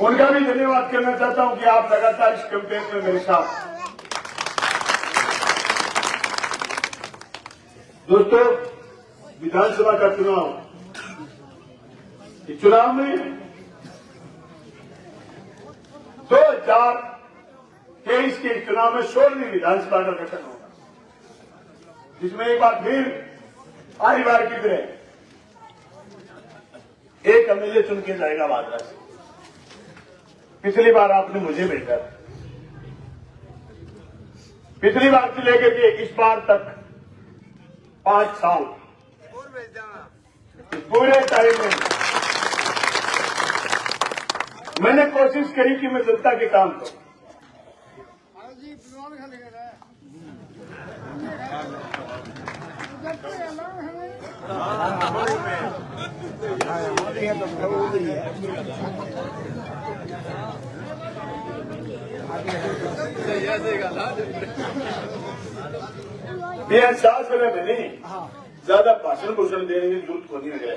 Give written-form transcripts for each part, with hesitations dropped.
उनका भी धन्यवाद करना चाहता हूं कि आप लगातार इस कैंपेन में मेरे साथ। दोस्तों, विधानसभा का चुनाव, इस चुनाव में 2023 के चुनाव में 16वीं विधानसभा का गठन होगा, जिसमें एक बार फिर आरी बार की तरह एक एमएलए चुन के जाएगा वादरा से। पिछली बार आपने मुझे भेजा, पिछली बार से लेकर के इस बार तक 5 साल पूरे टाइम में मैंने कोशिश करी कि मैं जनता के काम करूं। शासन में नहीं ज्यादा भाषण भूषण देने की जरूरत को नहीं है।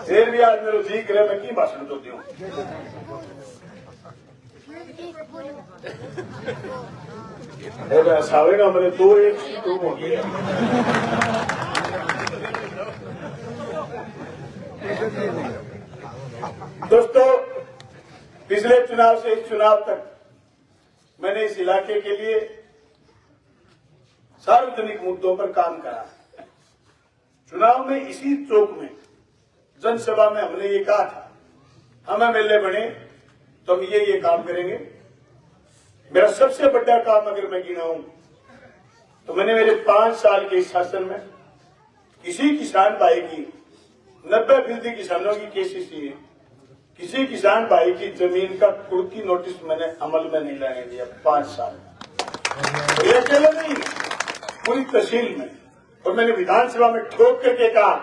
फिर भी आज मेरे जी करे मैं की भाषण तो दूं। सावेगा मैंने 2-1 सीट हो गई। दोस्तों, पिछले चुनाव से इस चुनाव तक मैंने इस इलाके के लिए सार्वजनिक मुद्दों पर काम करा। चुनाव में इसी चौक में जनसभा में हमने ये कहा था, हम एमएलए बने तो हम ये काम करेंगे। मेरा सबसे बड़ा काम अगर मैं गिनाऊं तो मैंने मेरे 5 साल के शासन में किसी किसान भाई की 90% किसानों की केसीसी है, किसी किसान भाई की जमीन का कुर्की नोटिस मैंने अमल में नहीं लाने दिया 5 साल में। ये अकेले नहीं, पूरी तहसील में। और मैंने विधानसभा में ठोक करके कहा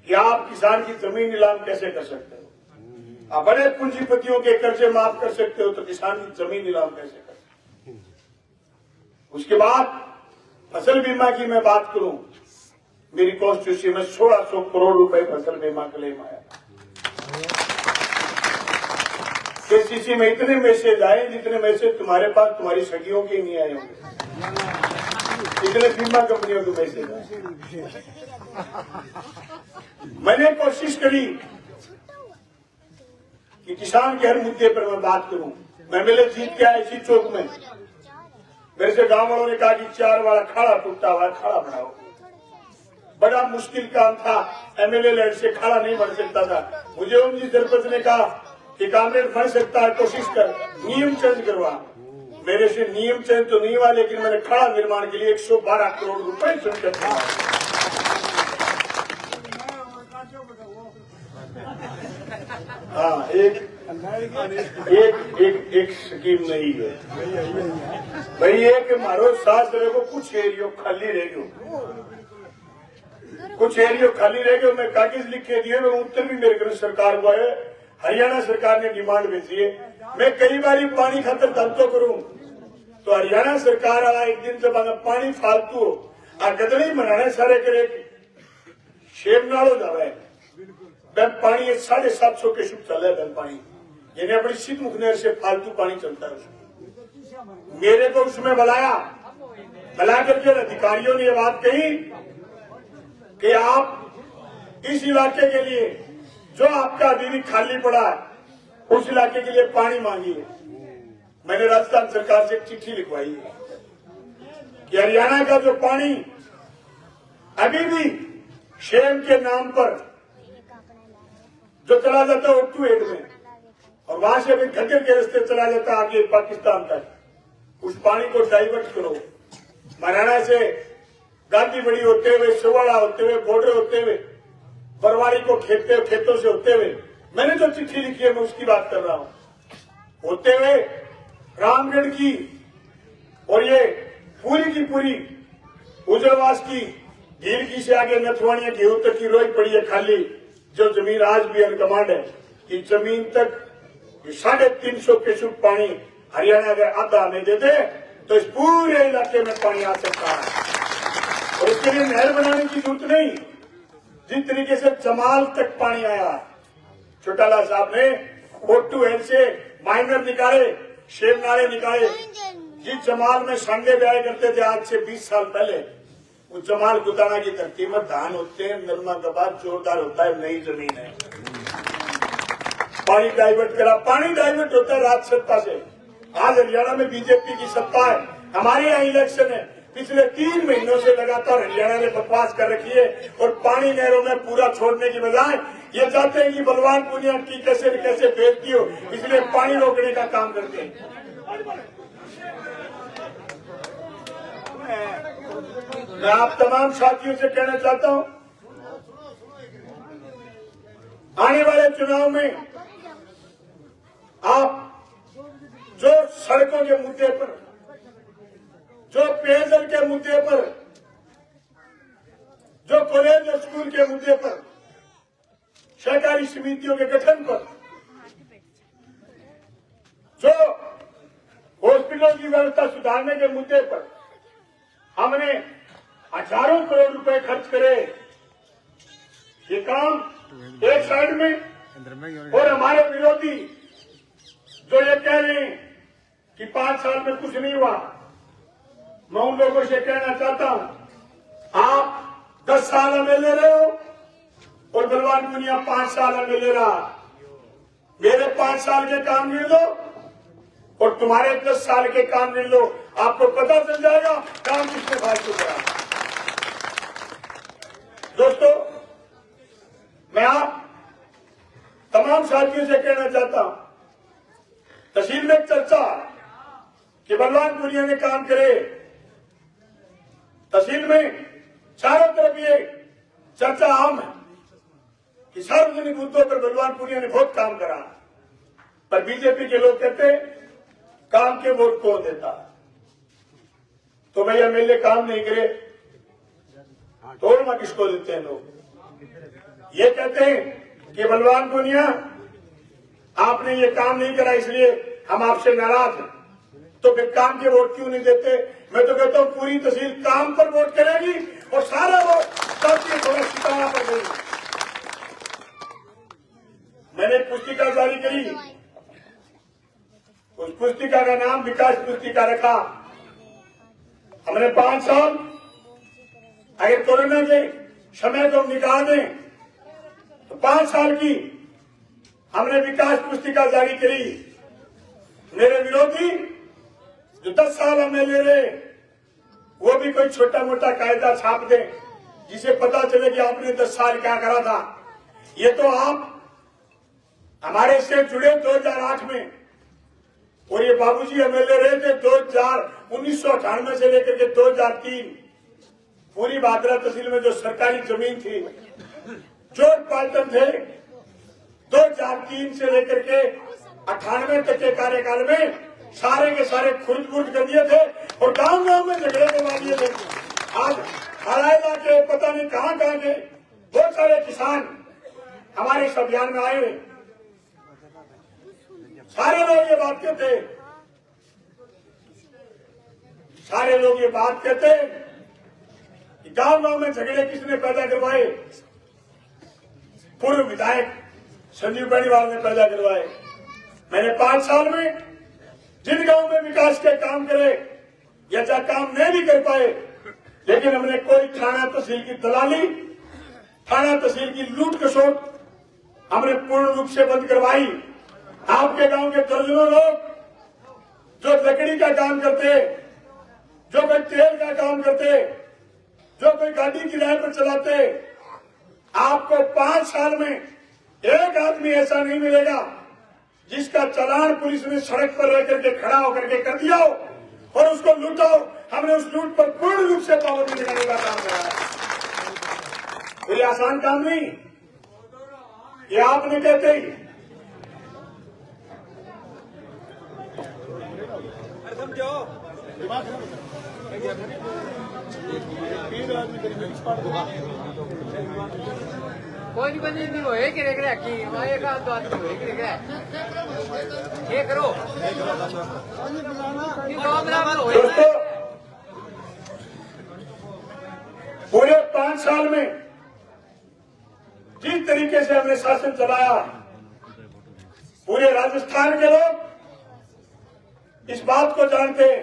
कि आप किसान की जमीन नीलाम कैसे कर सकते हो? आप बड़े पूंजीपतियों के कर्जे माफ कर सकते हो तो किसान की जमीन नीलाम कैसे कर सकते हो? उसके बाद फसल बीमा की मैं बात करूं, मेरी कॉन्स्टिट्यूंसी में 1600 करोड़ रुपए फसल बीमा क्लेम आया। केसीसी में इतने मैसेज आए जितने मैसेज तुम्हारे पास तुम्हारी सखियों के नहीं आए होंगे, इतने बीमा कंपनियों के मैसेज आए। मैंने कोशिश करी कि किसान के हर मुद्दे पर मैं बात करूं। मैं मेले जीत के आया इसी चौक में, मेरे से गांव वालों ने कहा कि 4 वाला खाड़ा टूटा हुआ खाड़ा बनाओ। बड़ा मुश्किल काम था, एमएलए लैंड से खाड़ा नहीं बन सकता था। मुझे उनकी सरपंच ने कहा कि कामरेड बन सकता है, कोशिश कर, नियम चेंज करवा। मेरे से नियम चेंज तो नहीं हुआ, लेकिन मैंने खाड़ा निर्माण के लिए 112 करोड़ रुपए चुनकर दिया। हाँ, एक स्कीम नहीं है भाई। एक मारो सास रहे को कुछ एरियो खाली रह गयो, कुछ एरियो खाली रह गयो। मैं कागज लिख के दिए, मैं उत्तर भी मेरे घर सरकार को है, हरियाणा सरकार ने डिमांड भेजी है। मैं कई बार पानी खातर धमतो करूं तो हरियाणा सरकार वाला एक दिन जब पानी फालतू गदड़ी बनाने सारे करे शेम नालो जावे बैन पानी 750 के शुभ चल रहा है। पानी यानी अपनी शीत मुखनेर से फालतू पानी चलता है उसमें। मेरे को उसमें बुलाया, बुला करके अधिकारियों ने ये बात कही कि आप इस इलाके के लिए जो आपका अभी भी खाली पड़ा है उस इलाके के लिए पानी मांगिए। मैंने राजस्थान सरकार से एक चिट्ठी लिखवाई है कि हरियाणा का जो पानी अभी भी शेम के नाम पर जो चला जाता है ओट्टू हेड में और वहां से अभी घग्गर के रास्ते चला जाता है आगे पाकिस्तान तक, उस पानी को डाइवर्ट करो। हरियाणा से गांधी बड़ी होते हुए, सिवाड़ा होते हुए, बॉर्डर होते हुए, बरवाड़ी को खेतों से होते हुए, मैंने जो चिट्ठी लिखी है मैं उसकी बात कर रहा हूं, होते हुए रामगढ़ की और ये पूरी की पूरी उजलवास की झील की से आगे नथवानिया गेहूं तक की रोई पड़ी है खाली। जो जमीन आज भी अनकमांड है कि जमीन तक 350 क्यूसेक पानी हरियाणा अगर आधा हमें दे दे तो इस पूरे इलाके में पानी आ सकता है। और इसके लिए नहर बनाने की जरूरत नहीं। जिस तरीके से जमाल तक पानी आया, चौटाला साहब ने फोटू हेड से माइनर निकाले, शेर नाले निकाले। जिस जमाल में संडे ब्याह करते थे आज से 20 साल पहले, उस जमाल गुताना की धरती में धान होते हैं, नरमा कबाब जोरदार होता है, नई जमीन है। पानी डाइवर्ट करा, पानी डाइवर्ट होता है राज सत्ता से। आज हरियाणा में बीजेपी की सत्ता है, हमारे यहाँ इलेक्शन है। पिछले 3 महीनों से लगातार हरियाणा ने बकवास कर रखी है और पानी नहरों में पूरा छोड़ने की बजाय ये चाहते हैं कि बलवान पुनिया की कैसे न कैसे बेइज्जती हो, इसलिए पानी रोकने का काम करते हैं। मैं आप तमाम साथियों से कहना चाहता हूं, आने वाले चुनाव में आप जो सड़कों के मुद्दे पर, जो पेयजल के मुद्दे पर, जो कॉलेज और स्कूल के मुद्दे पर, सहकारी समितियों के गठन पर, जो हॉस्पिटलों की व्यवस्था सुधारने के मुद्दे पर हमने हजारों करोड़ रुपए खर्च करे, ये काम एक साइड में। और हमारे विरोधी जो ये कह रहे हैं कि 5 साल में कुछ नहीं हुआ, मैं उन लोगों से कहना चाहता हूं, आप 10 साल हमें ले रहे हो और बलवान पुनिया 5 साल हमें ले रहा। मेरे 5 साल के काम गिन लो और तुम्हारे 10 साल के काम गिन लो, आपको पता चल जाएगा काम किसने फालतू करा। दोस्तों, मैं आप तमाम साथियों से कहना चाहता हूं, तहसील में चर्चा कि बलवान पुनिया ने काम करे, तहसील में चारों तरफ ये चर्चा आम है कि सार्वजनिक मुद्दों पर बलवान पुनिया ने बहुत काम करा, पर बीजेपी के लोग कहते काम के वोट कौन देता। तो भैया मेरे काम नहीं करे तो मैं किसको देते हैं लोग। ये कहते हैं कि बलवान पुनिया आपने ये काम नहीं करा इसलिए हम आपसे नाराज हैं, तो फिर काम के वोट क्यों नहीं देते। मैं तो कहता हूं पूरी तहसील काम पर वोट करेगी और सारा वोट थोड़ा सितारा पर देगी। मैंने पुस्तिका जारी करी, उस पुस्तिका का नाम विकास पुस्तिका रखा। हमने 5 साल, अगर कोरोना के समय को निकाल दें तो 5 साल की हमने विकास पुस्तिका जारी करी। मेरे विरोधी जो 10 साल हमें ले रहे, वो भी कोई छोटा मोटा कायदा छाप दे जिसे पता चले कि आपने 10 साल क्या करा था। ये तो आप हमारे से जुड़े 2008 में, और ये बाबूजी एमएलए रहे थे 1998 से लेकर के 2003। पूरी भादरा तहसील में जो सरकारी जमीन थी, जो पाल्टन थे, 2003 से लेकर के 98 तक के कार्यकाल में सारे के सारे खुर्द बुर्द कर दिए थे और गांव गांव में झगड़े करवा दिए थे। आज हरायला के पता नहीं कहां कहां के बहुत सारे किसान हमारे इस अभियान में आए हुए। सारे लोग ये बात कहते, सारे लोग ये बात कहते कि गांव गांव में झगड़े किसने पैदा करवाए। पूर्व विधायक संजीव बेनीवाल ने पैदा करवाए। मैंने 5 साल में जिन गांव में विकास के काम करे या चाहे काम नहीं भी कर पाए, लेकिन हमने कोई थाना तहसील की दलाली, थाना तहसील की लूट खसोट हमने पूर्ण रूप से बंद करवाई। आपके गांव के दर्जनों लोग जो लकड़ी का काम करते, जो कोई तेल का काम करते, जो कोई गाड़ी किराए पर चलाते, आपको 5 साल में एक आदमी ऐसा नहीं मिलेगा जिसका चालान पुलिस ने सड़क पर रह करके खड़ा होकर के कर दिया हो और उसको लूटो। हमने उस लूट पर पूर्ण रूप से पाबंदी लगाने का काम करा है। कोई आसान काम नहीं, ये आप नहीं कहते ही। कोई बंदी नहीं हो एक रेख रखी एक आध दो आदमी हो एक रेख ये करो दोस्तों, पूरे 5 साल में जिस तरीके से हमने शासन चलाया, पूरे राजस्थान के लोग इस बात को जानते हैं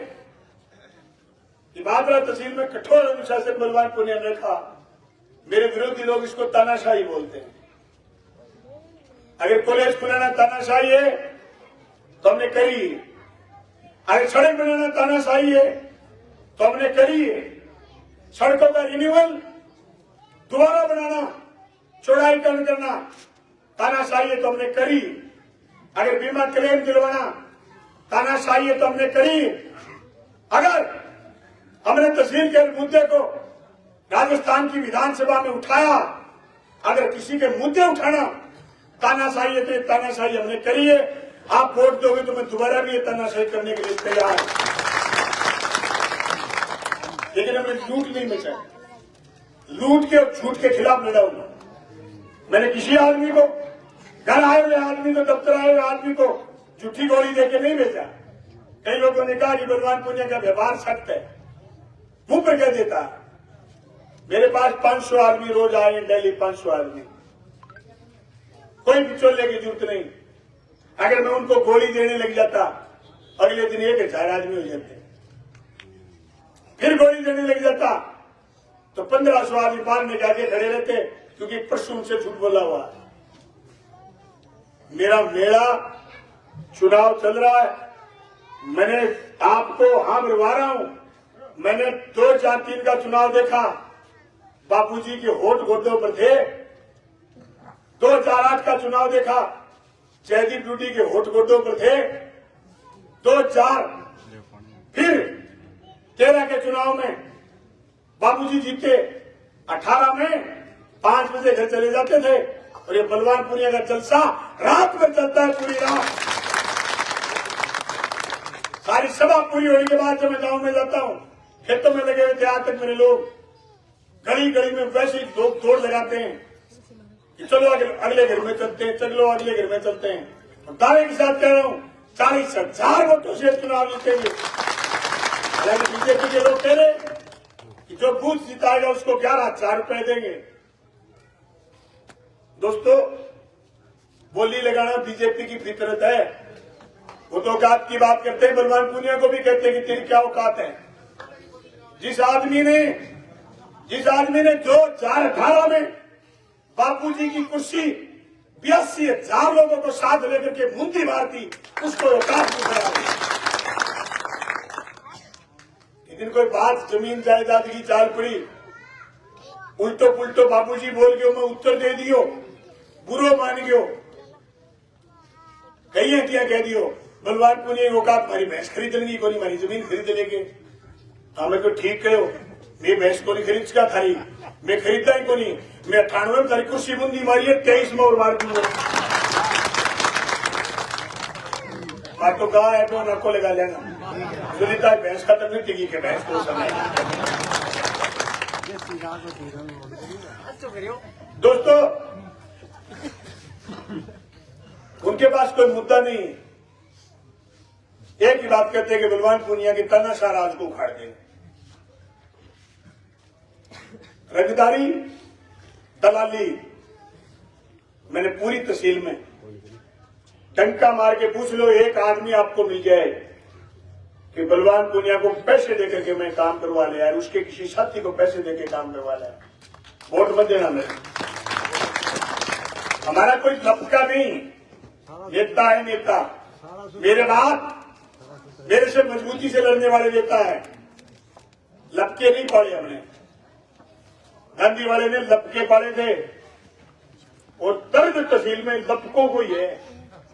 कि बाबरा तहसील में कठोर अनुशासन बलवान पुनिया ने रखा। मेरे विरोधी लोग इसको तानाशाही बोलते हैं। अगर कॉलेज खुलाना तानाशाही है तो हमने करी है। अगर सड़क बनाना तानाशाही है तो हमने करी है। सड़कों का रिन्यूअल दोबारा बनाना, चौड़ाईकरण करना तानाशाही है तो हमने करी। अगर बीमा क्लेम दिलवाना तानाशाही है तो हमने करी। अगर हमने तहसील के मुद्दे को राजस्थान की विधानसभा में उठाया, अगर किसी के मुद्दे उठाना तानाशाही है तो तानाशाही हमने करी है। आप वोट दोगे तो मैं दोबारा भी ये तानाशाही करने के लिए तैयार हूं, लेकिन हमने लूट नहीं मचाई। लूट के और झूठ के खिलाफ लड़ाऊंगा। मैंने किसी आदमी को, घर आए हुए आदमी को, दफ्तर आए हुए आदमी को झूठी गोली देके नहीं बेचा। कई लोगों ने कहा कि बलवान पुनिया का व्यवहार सख्त है, मुंह पर कह देता। मेरे पास 500 आदमी रोज आए हैं, डेली 500 आदमी, कोई बिचौले की जरूरत नहीं। अगर मैं उनको गोली देने लग जाता, अगले दिन 1000 आदमी हो जाते। फिर गोली देने लग जाता तो 1500 आदमी बाहर में जाके खड़े रहते, क्योंकि परसों उनसे झूठ बोला हुआ। मेरा मेला चुनाव चल रहा है, मैंने आपको हाँ बुलवा रहा हूं। मैंने 2003 का चुनाव देखा, बापूजी के होठ गोदों पर थे। 2008 का चुनाव देखा, जयदीप ड्यूटी के होठ गोदों पर थे। 2004 फिर 13 के चुनाव में बापूजी जीते। 18 में 5 बजे घर चले जाते थे, और ये बलवान पुनिया का जलसा रात में चलता है, पूरी रात। सारी सभा पूरी होने के बाद जब मैं गांव में जाता हूं, खेतों में लगे हुए थे आज तक मेरे लोग, गली गली में वैसे ही लोग दौड़ लगाते हैं कि चलो अगले घर में चलते हैं, चलो अगले घर में चलते हैं। और दावे के साथ कह रहा हूं 40,000 वोटों से चुनाव जीतेंगे। हालांकि बीजेपी के लोग कह रहे कि जो बूथ जिताएगा उसको 11,000 रुपए देंगे। दोस्तों, बोली लगाना बीजेपी की फितरत है। वो तो औकात की बात करते हैं, बलवान पुनिया को भी कहते हैं कि तेरी क्या औकात है। जिस आदमी ने 2018 में बापूजी की कुर्सी 82,000 लोगों को साथ लेकर के मुंडी मारती, उसको औकात नहीं करा। लेकिन कोई बात जमीन जायदाद की चाल पड़ी, उल्टो पुल्टो बापूजी बोल गयो, मैं उत्तर दे दियो, बुरो मान गयो, कई हटिया कह दियो। बलवान पुनिया औकात मारी भैंस खरीद लेंगी, को नहीं मारी जमीन खरीद लेंगे। हाँ, मैं तो ठीक कहो, मैं भैंस को नहीं खरीद का थारी, मैं खरीदता ही को नहीं। मैं 98 में थारी कुर्सी मुंदी मारी है, 23 में और मार दूंगा। मैं तो कहा है तो नक्को लगा लेना, सुनीता भैंस का तक नहीं टिकी के भैंस को समय। दोस्तों, उनके पास कोई मुद्दा नहीं, एक ही बात कहते हैं कि बलवान पुनिया की तानाशाह राज को उखाड़ देंगे। रंगदारी, दलाली, मैंने पूरी तहसील में डंका मार के पूछ लो, एक आदमी आपको मिल जाए कि बलवान पुनिया को पैसे देकर के मैं काम करवा ले यार, उसके किसी साथी को पैसे देकर काम करवा ले। वोट मत देना मेरे, हमारा कोई लपका नहीं, नेता है नेता। मेरे बात मेरे से मजबूती से लड़ने वाले नेता है, लपके नहीं पाले हमने। गांधी वाले ने लपके पाले थे, और दर्द तहसील में लपकों को ही है,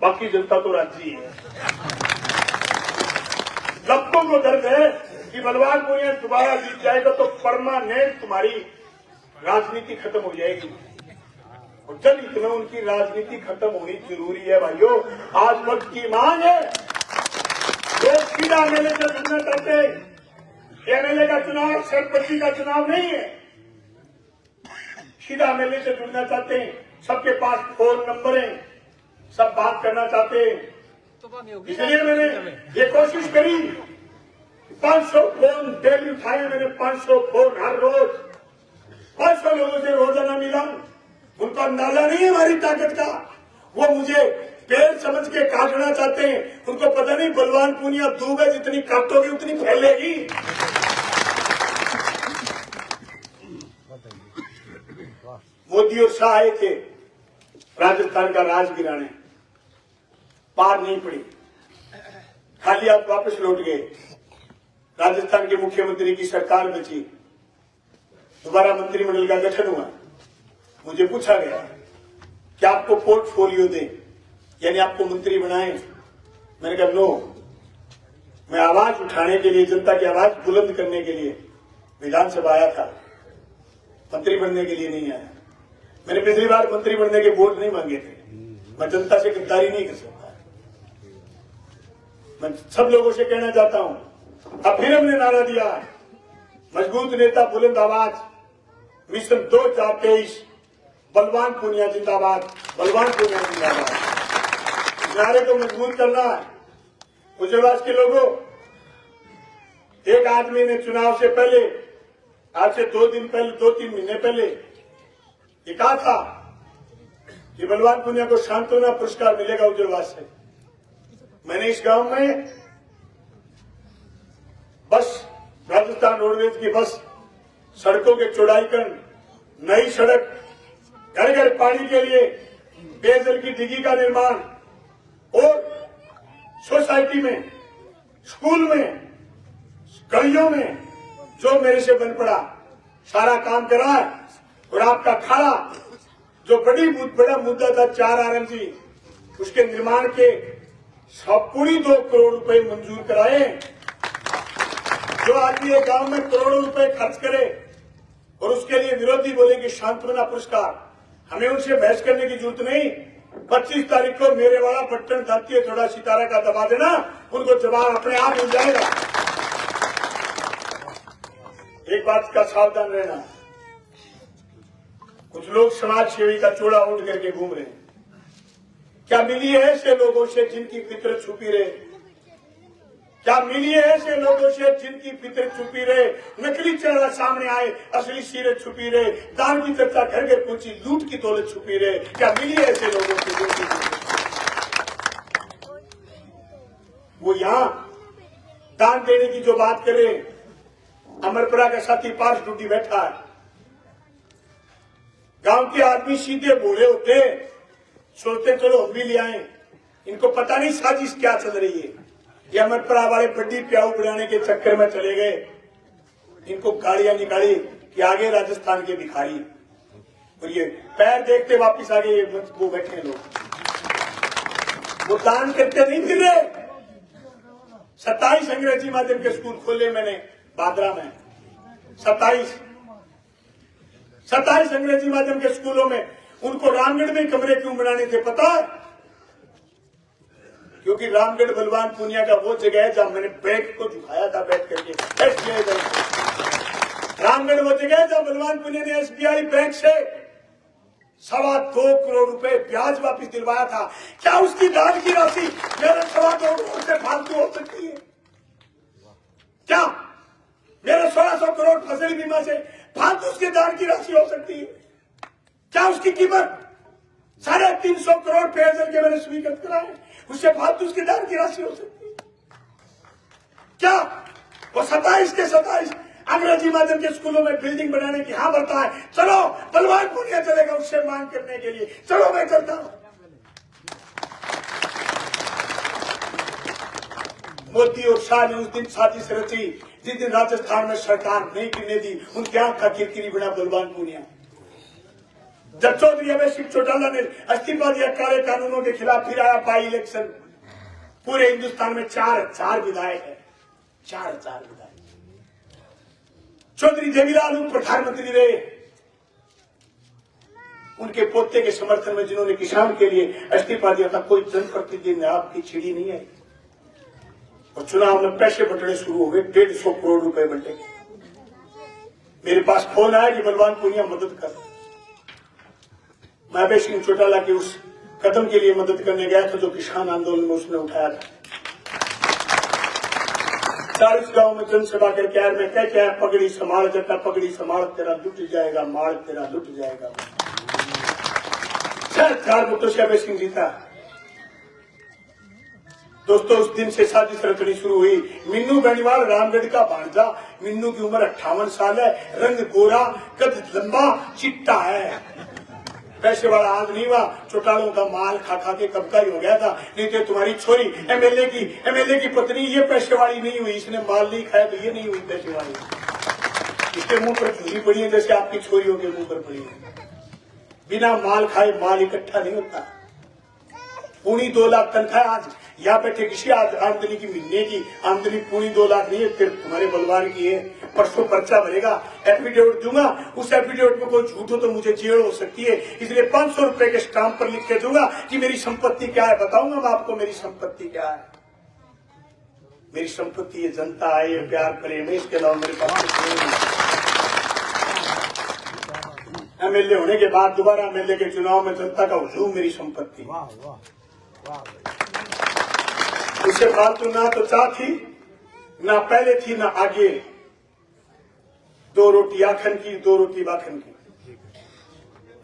बाकी जनता तो राजी है। लपकों को दर्द है कि बलवान पुनिया दोबारा जीत जाएगा तो परमानेंट तुम्हारी राजनीति खत्म हो जाएगी। और जब इतना उनकी राजनीति खत्म होनी जरूरी है भाइयों, आज वक्त की मांग है। लोग सीधा एमएलए से जुड़ना चाहते हैं। एमएलए का चुनाव सरपंची का चुनाव नहीं है, सीधा एमएलए से जुड़ना चाहते हैं। सबके पास फोन नंबर है, सब बात करना चाहते हैं। इसलिए मैंने ये कोशिश करी, 500 फोन डेली उठाए मैंने, 500 फोन हर रोज, 500 लोगों से रोजाना मिला। उनको अंदाजा नहीं है हमारी ताकत का, वो मुझे पेड़ समझ के काटना चाहते हैं, उनको पता नहीं बलवान पूनिया दूब है, जितनी काटोगे उतनी फैलेगी। मोदी और शाह आए थे राजस्थान का राज गिराने, पार नहीं पड़ी, खाली हाथ वापस लौट गए। राजस्थान के मुख्यमंत्री की सरकार बची, दोबारा मंत्रिमंडल का गठन हुआ। मुझे पूछा गया कि आपको पोर्टफोलियो दें, यानी आपको मंत्री बनाए। मैंने कहा नो, मैं आवाज उठाने के लिए, जनता की आवाज बुलंद करने के लिए विधानसभा आया था, मंत्री बनने के लिए नहीं आया। मैंने पिछली बार मंत्री बनने के वोट नहीं मांगे थे, मैं जनता से गद्दारी नहीं कर सकता। मैं सब लोगों से कहना चाहता हूं, अब फिर हमने नारा दिया, मजबूत नेता बुलंद आवाज, मिशन 2023, बलवान पूनिया जिंदाबाद, बलवान पूनिया जिंदाबाद। नारे को मजबूत करना है। गुजरात के लोगों, एक आदमी ने चुनाव से पहले, आज से 2-3 महीने पहले ये कहा था कि बलवान पूनिया को सांत्वना पुरस्कार मिलेगा उज्जैन से। मैंने इस गांव में बस, राजस्थान रोडवेज की बस, सड़कों के चौड़ाईकरण, नई सड़क, घर घर पानी के लिए पेयजल की डिगी का निर्माण और सोसाइटी में, स्कूल में, गलियों में जो मेरे से बन पड़ा सारा काम करा है। और आपका खाड़ा जो बड़ा मुद्दा था 4 RMC, उसके निर्माण के पूरी 2 करोड़ रुपए मंजूर कराए। जो आदमी एक गांव में करोड़ों रुपए खर्च करे और उसके लिए विरोधी बोलेंगे सांत्वना पुरस्कार, हमें उनसे बहस करने की जरूरत नहीं। 25 तारीख को मेरे वाला पट्टन दाती थोड़ा सितारा का दबा देना, उनको जवाब अपने आप मिल जाएगा। एक बात का सावधान रहना, कुछ लोग समाज सेवी का चोला ओढ़ करके घूम रहे हैं। क्या मिली है ऐसे लोगों से जिनकी फितरत छुपी रहे? क्या मिली है ऐसे लोगों से जिनकी फितरत छुपी रहे? नकली चेहरा सामने आए, असली सीरत छुपी रहे, दान की चर्चा घर घर पहुंची, लूट की दौलत छुपी रहे। क्या मिली है ऐसे लोगों से जिनकी वो यहां दान देने की जो बात करे, अमरपुरा का साथी पार्श टूटी बैठा है। गांव के आदमी सीधे भोले होते, सोचते चलो हम भी ले आए। इनको पता नहीं साजिश क्या चल रही है। ये अमरपुरा वाले बड्डी प्याऊ बनाने के चक्कर में चले गए। इनको गाड़ियां निकाली कि आगे राजस्थान के भिखारी, और ये पैर देखते वापिस आ गए। वो बैठे लोग, वो दान करते नहीं फिर रहे। 27 अंग्रेजी माध्यम के स्कूल खोले मैंने बादरा में। 27 अंग्रेजी माध्यम के स्कूलों में। उनको रामगढ़ में कमरे क्यों बनाने थे पता है? क्योंकि रामगढ़ बलवान पूनिया का वो जगह है जहां मैंने बैठ को झुकाया था, बैठ करके रामगढ़ वो जगह है जहां बलवान पूनिया ने SBI बैंक से 2.25 करोड़ रुपए ब्याज वापस दिलवाया था। क्या उसकी दान की राशि मेरे 2.25 करोड़ से फालतू हो सकती है? क्या मेरे 1600 करोड़ फसल बीमा से फालतू उसके दान की राशि हो सकती है? क्या उसकी कीमत 350 करोड़ पेयजल के मैंने स्वीकृत कराए, उससे फालतू उसके दान की राशि हो सकती है? क्या वो 27 के 27 अंग्रेजी माध्यम के स्कूलों में बिल्डिंग बनाने की हाँ बढ़ता है? चलो बलवान पूनिया चलेगा उससे मांग करने के लिए, चलो मैं चलता हूं। मोदी और शाह ने उस दिन साजिश रची जिस दिन राजस्थान में सरकार नहीं गिरने दी। उनके आंख का किरकिरी बना बलवान पूनिया। जब चौधरी अभय सिंह चौटाला ने इस्तीफा दिया काले कानूनों के खिलाफ, फिर आया बाई इलेक्शन। पूरे हिंदुस्तान में 4,000 विधायक है, 4,000 विधायक। चौधरी देवीलाल प्रधानमंत्री रहे, उनके पोते के समर्थन में जिन्होंने किसान के लिए इस्तीफा दिया था, कोई जनप्रतिनिधि ने आपकी छिड़ी नहीं आई। और चुनाव में पैसे बंटने शुरू हो गए, 150 करोड़ रुपए बंटे। मेरे पास फोन आया कि बलवान पूनिया मदद कर। मैं अभय सिंह चौटाला के उस कदम के लिए मदद करने गया था जो किसान आंदोलन में उसने उठाया था। 40 गांव में जनसभा करके आया। मैं क्या क्या पगड़ी संभाल जटा, पगड़ी संभाल तेरा लुट जाएगा, माल तेरा लुट जाएगा। 4 वोटों से अभय सिंह जीता। दोस्तों उस दिन से साजिश रचनी शुरू हुई। मिन्नू बेनीवाल रामगढ़ का भांजा। मिन्नू की उम्र 58 साल है, रंग गोरा, कद लंबा, चिट्टा है। पैसे वाला आदमी हुआ, चौटालों का माल खा खा के कब का ही हो गया था। नहीं तो तुम्हारी छोरी एमएलए की पत्नी ये पैसे वाली नहीं हुई, इसने माल नहीं खाया तो ये नहीं हुई पैसे वाली। इसके मुंह पर चूरी पड़ी है जैसे आपकी छोरियों के मुंह पर पड़ी है। बिना माल खाए माल इकट्ठा नहीं होता। पूरी 2 लाख तनख्वाह आज यहाँ बैठे किसी आमदनी की महीने की आमदनी पूरी 2 लाख नहीं है, फिर तुम्हारे बलवान की है। परसों पर्चा भरेगा, एफिडेविट दूंगा, उस एफिडेविट में कोई झूठ हो तो मुझे जेल हो सकती है, इसलिए 500 रुपए के स्टाम्प पर लिख के दूंगा कि मेरी संपत्ति क्या है। बताऊंगा मैं आपको मेरी संपत्ति क्या है। मेरी संपत्ति ये जनता है, ये प्यार प्रेम है, इसके अलावा मेरे पास कुछ नहीं। एमएलए होने के बाद दोबारा एमएलए के चुनाव में जनता का हुजूम मेरी संपत्ति। उससे फालतू ना तो चाह थी, ना पहले थी, ना आगे। 2 रोटी आखन की, 2 रोटी बाखन की।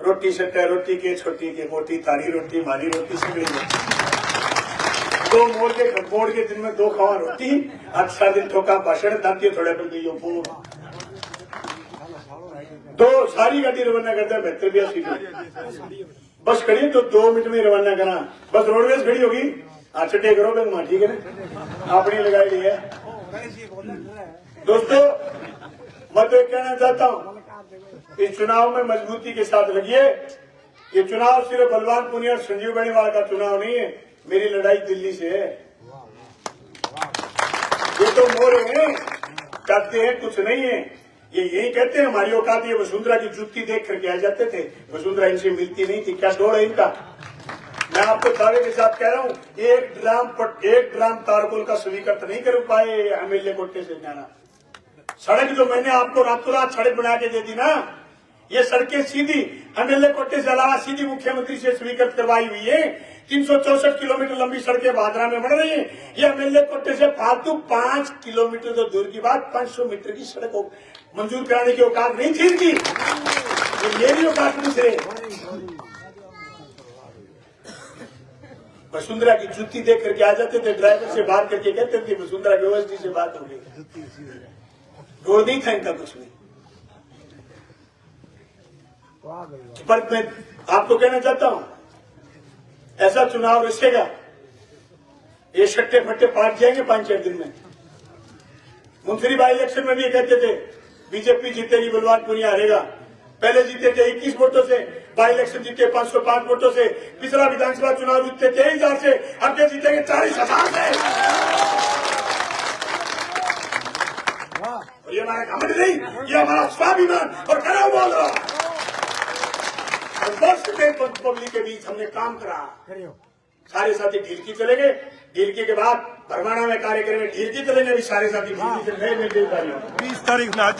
रोटी से तय रोटी के, छोटी के मोटी, तारी रोटी मारी रोटी से गई। 2 मोड़ के दिन में 2 खावा रोटी। अच्छा दिन ठोका भाषण दांती थोड़े पर गई हो। 2 सारी गाड़ी रवाना करता है 72-82 बस खड़ी तो 2 मिनट में रवाना करा। बस रोडवेज खड़ी होगी, चटे करो बेगमा, ठीक है ना, अपनी लगाई है। दोस्तों मैं तो कहना चाहता हूँ इस चुनाव में मजबूती के साथ लगिए। ये चुनाव सिर्फ बलवान पुनिया और संजीव बेनीवाल का चुनाव नहीं है, मेरी लड़ाई दिल्ली से है। ये तो मोरे हैं, कहते हैं कुछ नहीं है, ये यही कहते हैं हमारी औकात। ये वसुंधरा की जुत्ती देख करके आ जाते थे, वसुंधरा इनसे मिलती नहीं थी, क्या डोर है इनका। मैं आपको दावे के साथ कह रहा हूँ, एक ड्राम तारकोल का स्वीकृत नहीं कर पाए एमएलए कोटे से जाना। सड़क जो मैंने आपको रातों रात सड़क बना के दे दी ना, ये सड़कें सीधी एमएलए कोटे से अलावा सीधी मुख्यमंत्री से स्वीकृत करवाई हुई है। 364 किलोमीटर लंबी सड़कें भादरा में बन रही है। ये एमएलए कोटे से फालतू 5 किलोमीटर तो दूर की बात 500 मीटर की सड़क मंजूर कराने की औकात नहीं थी इनकी, मेरी औकात नहीं थे। वसुंधरा की जुत्ती देख करके आ जाते थे, ड्राइवर से बात करके कहते थे वसुंधरा की ओएसडी से बात हो गई। रोड नहीं था इनका कुछ नहीं। पर मैं आपको कहना चाहता हूं ऐसा चुनाव रचेगा, ये छट्टे फट्टे पाट जाएंगे 5-6 दिन में। मुंसरी बाई इलेक्शन में भी कहते थे बीजेपी जीतेगी, बलवान पुनिया हारेगा। पहले जीते थे 21 वोटों से, बाई इलेक्शन जीते 505 वोटों से, पिछला विधानसभा चुनाव जीते 23,000 से, अब के जीतेंगे 40,000 से। और ये हमारा घमंड नहीं, ये हमारा स्वाभिमान और कराव बोल रहा। वर्ष में पब्लिक के बीच हमने काम करा। सारे साथी ढीलकी चले गए, ढीलकी के बाद बरमाना में कार्यक्रम में ढीलकी चलेंगे, अभी सारे साथी ढीलकी चले गए। 20 तारीख ना